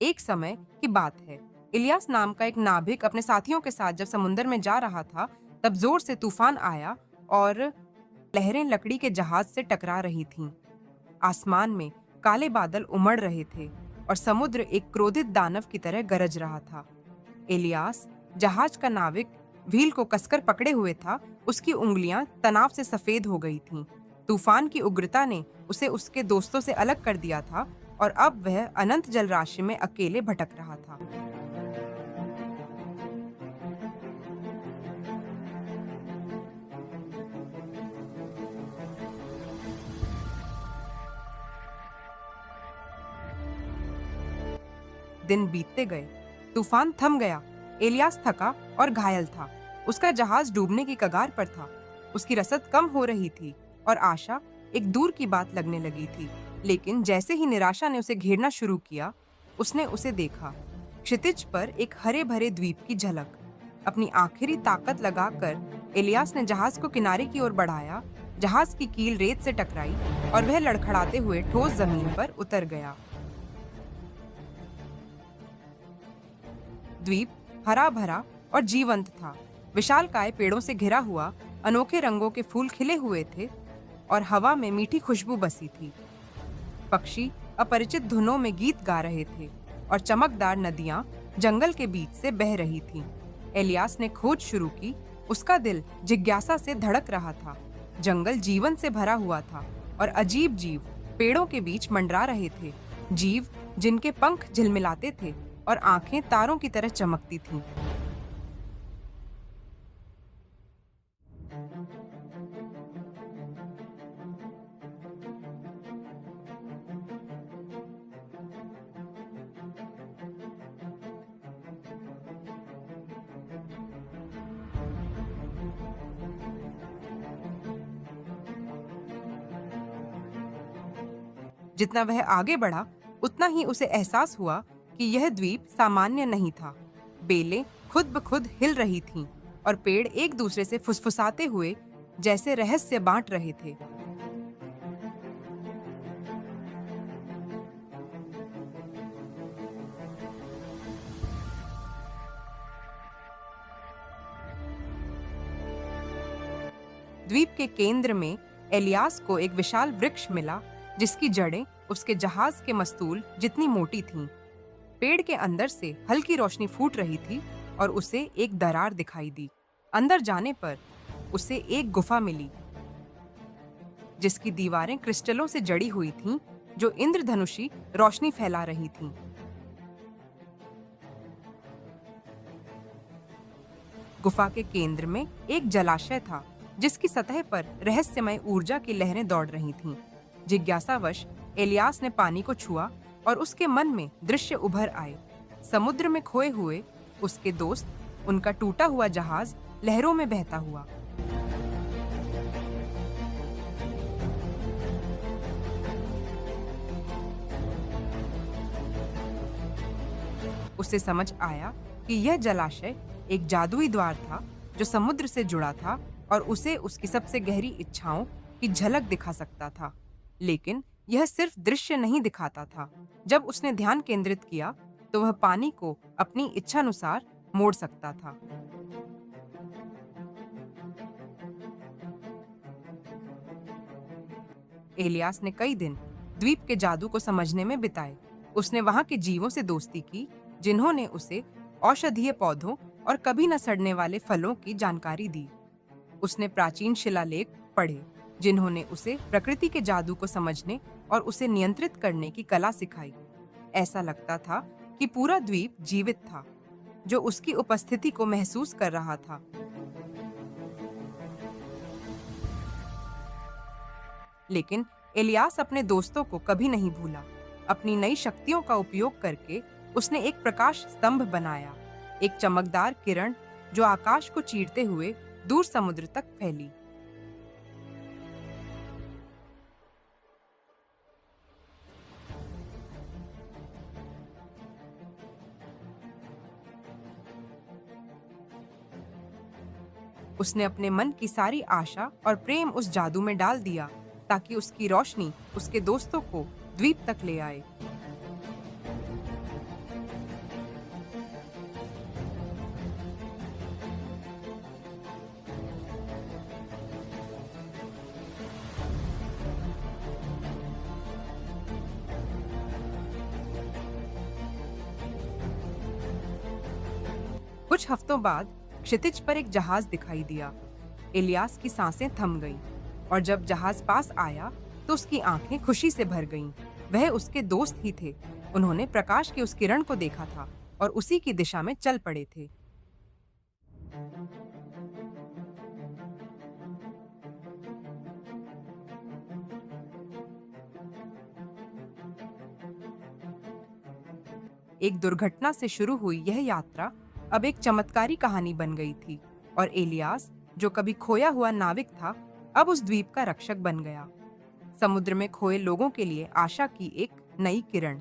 एक समय की बात है। इलियास नाम का एक नाभिक अपने साथियों के साथ जब समुद्र में जा रहा था, तब जोर से तूफान आया और लहरें लकड़ी के जहाज से टकरा रही थीं। आसमान में काले बादल उमड़ रहे थे और समुद्र एक क्रोधित दानव की तरह गरज रहा था। इलियास, जहाज का नाविक, व्हील को कसकर पकड़े हुए था। उसकी उंगलियां तनाव से सफेद हो गई थीं। तूफान की उग्रता ने उसे उसके दोस्तों से अलग कर दिया था और अब वह अनंत जलराशि में अकेले भटक रहा था। दिन बीतते गए। तूफान थम गया। एलियास थका और घायल था। उसका जहाज डूबने की कगार पर था। उसकी रसद कम हो रही थी और आशा एक दूर की बात लगने लगी थी। लेकिन जैसे ही निराशा ने उसे घेरना शुरू किया, उसने उसे देखा। क्षितिज पर एक हरे भरे द्वीप की झलक। अपनी आखिरी ताकत लगाकर एलियास ने जहाज को किनारे की ओर बढ़ाया। जहाज की कील रेत से टकराई और वह लड़खड़ाते हुए ठोस जमीन पर उतर गया। द्वीप हरा भरा और जीवंत था। विशालकाय पेड़ों से घिरा हुआ, अनोखे रंगों के फूल खिले हुए थे और हवा में मीठी खुशबू बसी थी। पक्षी अपरिचित धुनों में गीत गा रहे थे और चमकदार नदियां जंगल के बीच से बह रही थीं। एलियास ने खोज शुरू की। उसका दिल जिज्ञासा से धड़क रहा था। जंगल जीवन से भरा हुआ था और अजीब जीव पेड़ों के बीच मंडरा रहे थे। जीव जिनके पंख झिलमिलाते थे और आंखें तारों की तरह चमकती थीं। जितना वह आगे बढ़ा, उतना ही उसे एहसास हुआ कि यह द्वीप सामान्य नहीं था। बेलें खुद ब खुद हिल रही थीं और पेड़ एक दूसरे से फुसफुसाते हुए जैसे रहस्य बांट रहे थे। द्वीप के केंद्र में एलियास को एक विशाल वृक्ष मिला, जिसकी जड़ें उसके जहाज के मस्तूल जितनी मोटी थीं। पेड़ के अंदर से हल्की रोशनी फूट रही थी और उसे एक दरार दिखाई दी। अंदर जाने पर उसे एक गुफा मिली, जिसकी दीवारें क्रिस्टलों से जड़ी हुई थीं, जो इंद्रधनुषी रोशनी फैला रही थीं। गुफा के केंद्र में एक जलाशय था, जिसकी सतह पर रहस्यमय ऊर्जा की लहरें दौड़ रही थीं। जिज्ञासावश एलियास ने पानी को छुआ और उसके मन में दृश्य उभर आए। समुद्र में खोए हुए उसके दोस्त, उनका टूटा हुआ जहाज लहरों में बहता हुआ। उसे समझ आया कि यह जलाशय एक जादुई द्वार था, जो समुद्र से जुड़ा था और उसे उसकी सबसे गहरी इच्छाओं की झलक दिखा सकता था। लेकिन यह सिर्फ दृश्य नहीं दिखाता था। जब उसने ध्यान केंद्रित किया, तो वह पानी को अपनी इच्छानुसार मोड़ सकता था। एलियास ने कई दिन द्वीप के जादू को समझने में बिताए। उसने वहां के जीवों से दोस्ती की, जिन्होंने उसे औषधीय पौधों और कभी न सड़ने वाले फलों की जानकारी दी। उसने प्राचीन शिलालेख पढ़े, जिन्होंने उसे प्रकृति के जादू को समझने और उसे नियंत्रित करने की कला सिखाई। ऐसा लगता था कि पूरा द्वीप जीवित था, जो उसकी उपस्थिति को महसूस कर रहा था। लेकिन एलियास अपने दोस्तों को कभी नहीं भूला। अपनी नई शक्तियों का उपयोग करके उसने एक प्रकाश स्तंभ बनाया, एक चमकदार किरण जो आकाश को चीरते हुए दूर समुद्र तक फैली। उसने अपने मन की सारी आशा और प्रेम उस जादू में डाल दिया, ताकि उसकी रोशनी उसके दोस्तों को द्वीप तक ले आए। कुछ हफ्तों बाद क्षितिज पर एक जहाज दिखाई दिया। इलियास की सांसें थम गईं और जब जहाज पास आया तो उसकी आंखें खुशी से भर गईं। वह उसके दोस्त ही थे। उन्होंने प्रकाश की उस किरण को देखा था और उसी की दिशा में चल पड़े थे। एक दुर्घटना से शुरू हुई यह यात्रा अब एक चमत्कारी कहानी बन गई थी और एलियास, जो कभी खोया हुआ नाविक था, अब उस द्वीप का रक्षक बन गया। समुद्र में खोए लोगों के लिए आशा की एक नई किरण।